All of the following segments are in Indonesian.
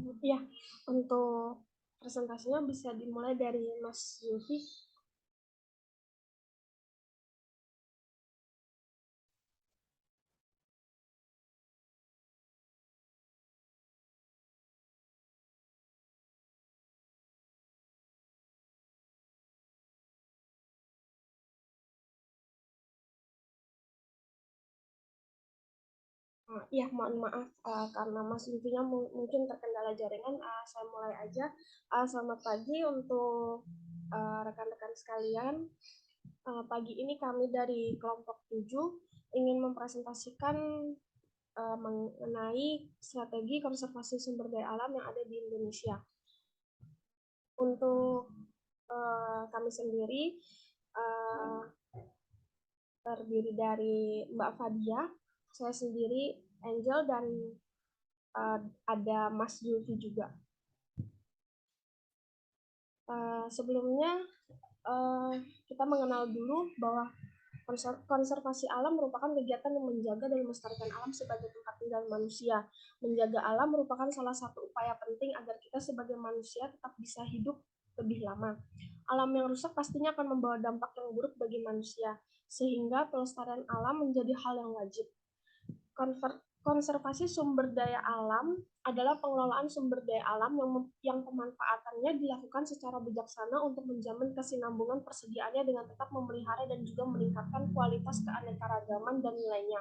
Ya, untuk presentasinya bisa dimulai dari Mas Zulfi. Iya, mohon maaf karena Mas Zulfinya mungkin terkendala jaringan. Saya mulai aja. Selamat pagi untuk rekan-rekan sekalian. Pagi ini kami dari kelompok 7 ingin mempresentasikan mengenai strategi konservasi sumber daya alam yang ada di Indonesia. Untuk kami sendiri terdiri dari Mbak Fadia, saya sendiri Angel, dan ada Mas Zulfi juga. Sebelumnya kita mengenal dulu bahwa konservasi alam merupakan kegiatan yang menjaga dan melestarikan alam sebagai tempat tinggal manusia. Menjaga alam merupakan salah satu upaya penting agar kita sebagai manusia tetap bisa hidup lebih lama. Alam yang rusak pastinya akan membawa dampak yang buruk bagi manusia, sehingga pelestarian alam menjadi hal yang wajib. Konservasi sumber daya alam adalah pengelolaan sumber daya alam yang pemanfaatannya dilakukan secara bijaksana untuk menjamin kesinambungan persediaannya dengan tetap memelihara dan juga meningkatkan kualitas keanekaragaman dan nilainya.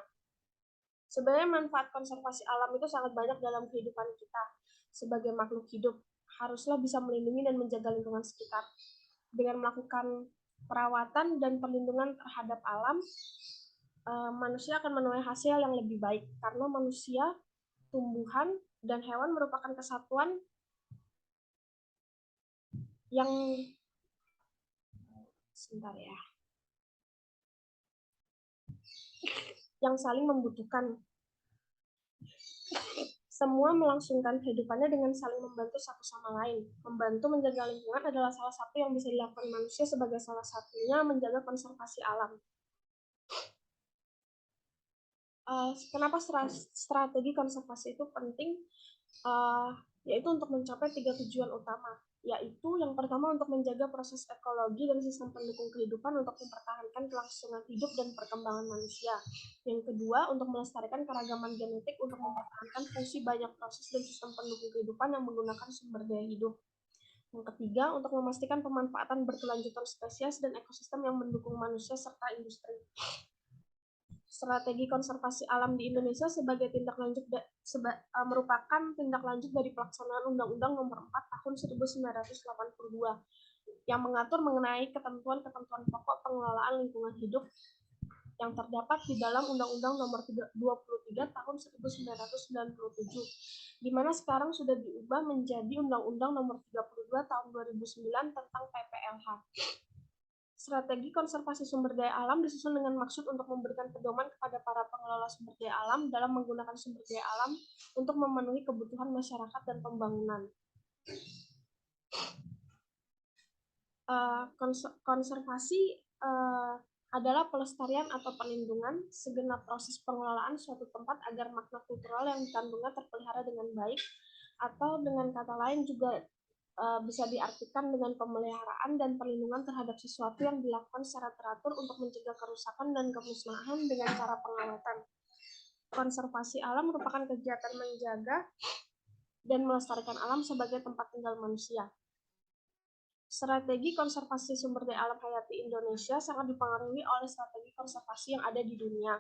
Sebenarnya manfaat konservasi alam itu sangat banyak dalam kehidupan kita. Sebagai makhluk hidup, haruslah bisa melindungi dan menjaga lingkungan sekitar. Dengan melakukan perawatan dan perlindungan terhadap alam, manusia akan menuai hasil yang lebih baik karena manusia, tumbuhan, dan hewan merupakan kesatuan yang yang saling membutuhkan. Semua melangsungkan kehidupannya dengan saling membantu satu sama lain. Membantu menjaga lingkungan adalah salah satu yang bisa dilakukan manusia sebagai salah satunya menjaga konservasi alam. Kenapa strategi konservasi itu penting? Yaitu untuk mencapai 3 tujuan utama, yaitu yang pertama untuk menjaga proses ekologi dan sistem pendukung kehidupan untuk mempertahankan kelangsungan hidup dan perkembangan manusia. Yang kedua, untuk melestarikan keragaman genetik untuk mempertahankan fungsi banyak proses dan sistem pendukung kehidupan yang menggunakan sumber daya hidup. Yang ketiga, untuk memastikan pemanfaatan berkelanjutan spesies dan ekosistem yang mendukung manusia serta industri. Strategi konservasi alam di Indonesia sebagai tindak lanjut merupakan tindak lanjut dari pelaksanaan Undang-Undang Nomor 4 Tahun 1982 yang mengatur mengenai ketentuan-ketentuan pokok pengelolaan lingkungan hidup yang terdapat di dalam Undang-Undang Nomor 23 Tahun 1997, di mana sekarang sudah diubah menjadi Undang-Undang Nomor 32 Tahun 2009 tentang PPLH. Strategi konservasi sumber daya alam disusun dengan maksud untuk memberikan pedoman kepada para pengelola sumber daya alam dalam menggunakan sumber daya alam untuk memenuhi kebutuhan masyarakat dan pembangunan. Konservasi adalah pelestarian atau perlindungan segenap proses pengelolaan suatu tempat agar makna kultural yang dikandungnya terpelihara dengan baik, atau dengan kata lain juga bisa diartikan dengan pemeliharaan dan perlindungan terhadap sesuatu yang dilakukan secara teratur untuk mencegah kerusakan dan kemusnahan dengan cara pengawatan. Konservasi alam merupakan kegiatan menjaga dan melestarikan alam sebagai tempat tinggal manusia. Strategi konservasi sumber daya alam hayati Indonesia sangat dipengaruhi oleh strategi konservasi yang ada di dunia,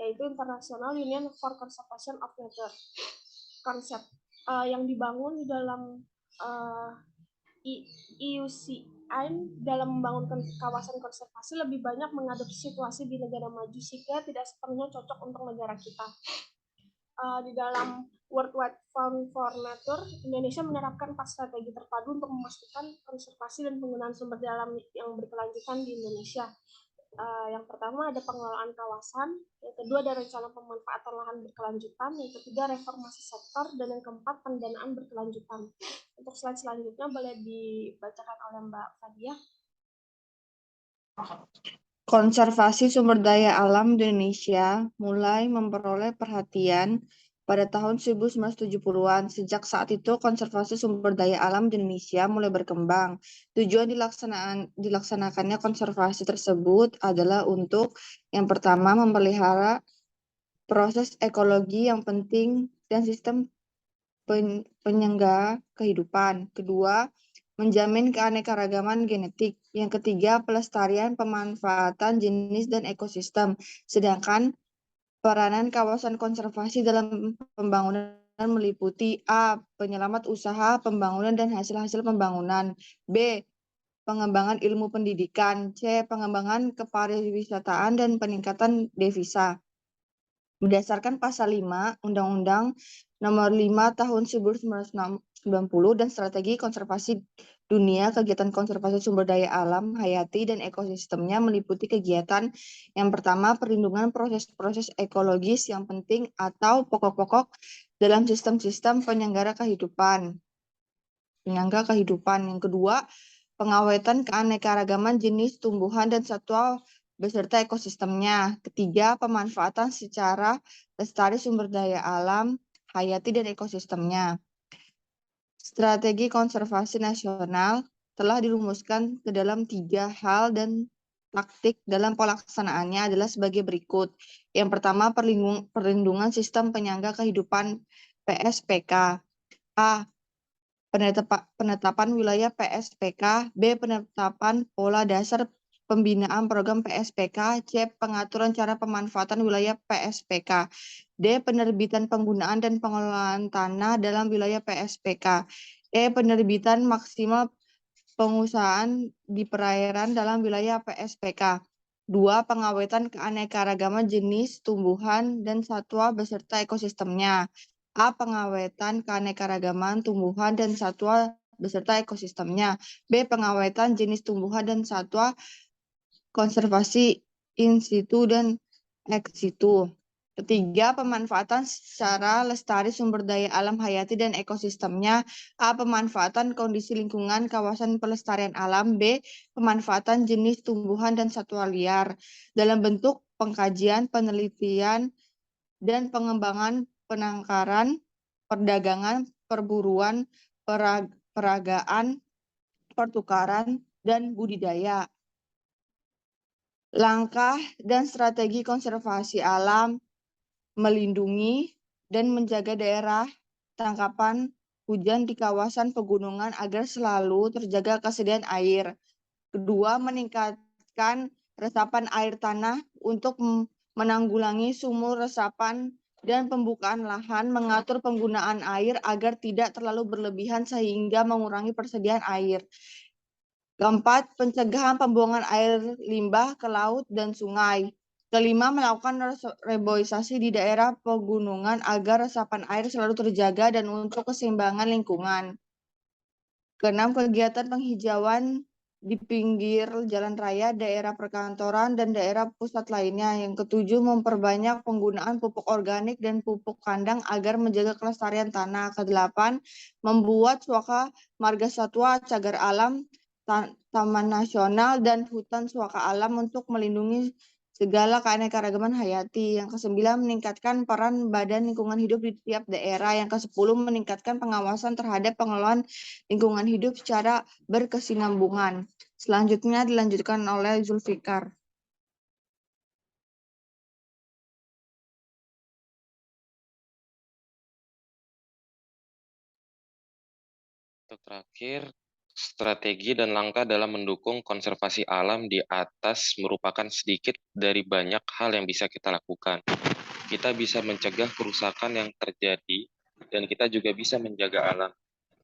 yaitu International Union for Conservation of Nature. Konsep yang dibangun di dalam IUCN dalam membangun kawasan konservasi lebih banyak mengadopsi situasi di negara maju sehingga tidak sepenuhnya cocok untuk negara kita. Di dalam World Wide Fund for Nature, Indonesia menerapkan 4 strategi terpadu untuk memastikan konservasi dan penggunaan sumber daya alam yang berkelanjutan di Indonesia. Yang pertama ada pengelolaan kawasan, yang kedua ada rencana pemanfaatan lahan berkelanjutan, yang ketiga reformasi sektor, dan yang keempat pendanaan berkelanjutan. Untuk slide selanjutnya boleh dibacakan oleh Mbak Fadia. Konservasi sumber daya alam di Indonesia mulai memperoleh perhatian pada tahun 1970-an. Sejak saat itu, konservasi sumber daya alam di Indonesia mulai berkembang. Tujuan dilaksanakannya konservasi tersebut adalah untuk yang pertama memelihara proses ekologi yang penting dan sistem penyangga kehidupan. Kedua, menjamin keanekaragaman genetik. Yang ketiga, pelestarian pemanfaatan jenis dan ekosistem. Sedangkan peranan kawasan konservasi dalam pembangunan meliputi A. Penyelamat usaha pembangunan dan hasil-hasil pembangunan. B. Pengembangan ilmu pendidikan. C. Pengembangan kepariwisataan dan peningkatan devisa. Berdasarkan Pasal 5 Undang-Undang Nomor 5 Tahun 1990 dan Strategi Konservasi Dunia, kegiatan konservasi sumber daya alam, hayati, dan ekosistemnya meliputi kegiatan yang pertama, perlindungan proses-proses ekologis yang penting atau pokok-pokok dalam sistem-sistem penyangga kehidupan. Yang kedua, pengawetan keanekaragaman jenis tumbuhan dan satwa beserta ekosistemnya. Ketiga, pemanfaatan secara lestari sumber daya alam, hayati, dan ekosistemnya. Strategi konservasi nasional telah dirumuskan ke dalam 3 hal dan taktik dalam pelaksanaannya adalah sebagai berikut. Yang pertama, perlindungan sistem penyangga kehidupan PSPK. A. Penetapan wilayah PSPK. B. Penetapan pola dasar pembinaan program PSPK. C. Pengaturan cara pemanfaatan wilayah PSPK. D. Penerbitan penggunaan dan pengelolaan tanah dalam wilayah PSPK. E. Penerbitan maksimal pengusahaan di perairan dalam wilayah PSPK. 2. Pengawetan keanekaragaman jenis tumbuhan dan satwa beserta ekosistemnya. A. Pengawetan keanekaragaman tumbuhan dan satwa beserta ekosistemnya. B. Pengawetan jenis tumbuhan dan satwa konservasi in situ dan ex situ. Ketiga, pemanfaatan secara lestari sumber daya alam hayati dan ekosistemnya. A. Pemanfaatan kondisi lingkungan kawasan pelestarian alam. B. Pemanfaatan jenis tumbuhan dan satwa liar dalam bentuk pengkajian, penelitian, dan pengembangan penangkaran, perdagangan, perburuan, peragaan, pertukaran, dan budidaya. Langkah dan strategi konservasi alam melindungi dan menjaga daerah tangkapan hujan di kawasan pegunungan agar selalu terjaga kesediaan air. Kedua, meningkatkan resapan air tanah untuk menanggulangi sumur resapan dan pembukaan lahan, mengatur penggunaan air agar tidak terlalu berlebihan sehingga mengurangi persediaan air. Keempat, pencegahan pembuangan air limbah ke laut dan sungai. Kelima, melakukan reboisasi di daerah pegunungan agar resapan air selalu terjaga dan untuk keseimbangan lingkungan. Keenam, kegiatan penghijauan di pinggir jalan raya, daerah perkantoran, dan daerah pusat lainnya. Yang ketujuh, memperbanyak penggunaan pupuk organik dan pupuk kandang agar menjaga kelestarian tanah. Kedelapan, membuat suaka marga satwa, cagar alam, taman nasional, dan hutan suaka alam untuk melindungi segala keanekaragaman hayati. Yang kesembilan, meningkatkan peran Badan Lingkungan Hidup di tiap daerah. Yang kesepuluh, meningkatkan pengawasan terhadap pengelolaan lingkungan hidup secara berkesinambungan. Selanjutnya dilanjutkan oleh Zulfikar. Untuk terakhir, strategi dan langkah dalam mendukung konservasi alam di atas merupakan sedikit dari banyak hal yang bisa kita lakukan. Kita bisa mencegah kerusakan yang terjadi, dan kita juga bisa menjaga alam.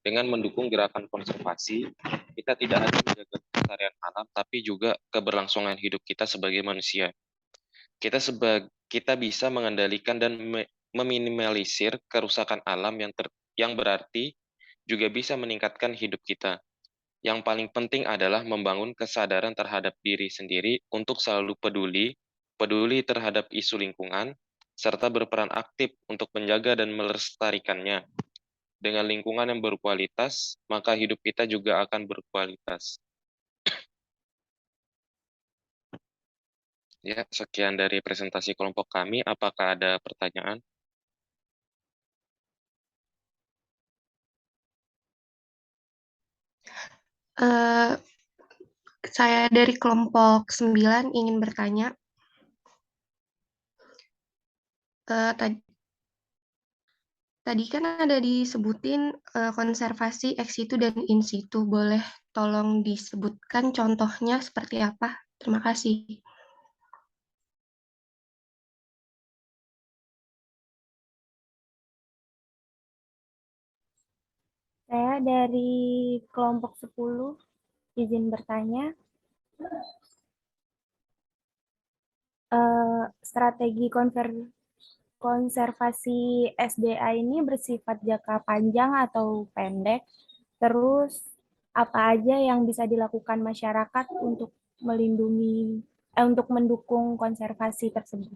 Dengan mendukung gerakan konservasi, kita tidak hanya menjaga kelestarian alam, tapi juga keberlangsungan hidup kita sebagai manusia. Kita bisa mengendalikan dan meminimalisir kerusakan alam yang berarti juga bisa meningkatkan hidup kita. Yang paling penting adalah membangun kesadaran terhadap diri sendiri untuk selalu peduli terhadap isu lingkungan, serta berperan aktif untuk menjaga dan melestarikannya. Dengan lingkungan yang berkualitas, maka hidup kita juga akan berkualitas. Ya, sekian dari presentasi kelompok kami. Apakah ada pertanyaan? Eh, saya dari kelompok 9 ingin bertanya. Tadi kan ada disebutin konservasi ex situ dan in situ. Boleh tolong disebutkan contohnya seperti apa? Terima kasih. Saya dari kelompok 10 izin bertanya. Strategi konservasi SDA ini bersifat jangka panjang atau pendek? Terus apa aja yang bisa dilakukan masyarakat untuk melindungi untuk mendukung konservasi tersebut?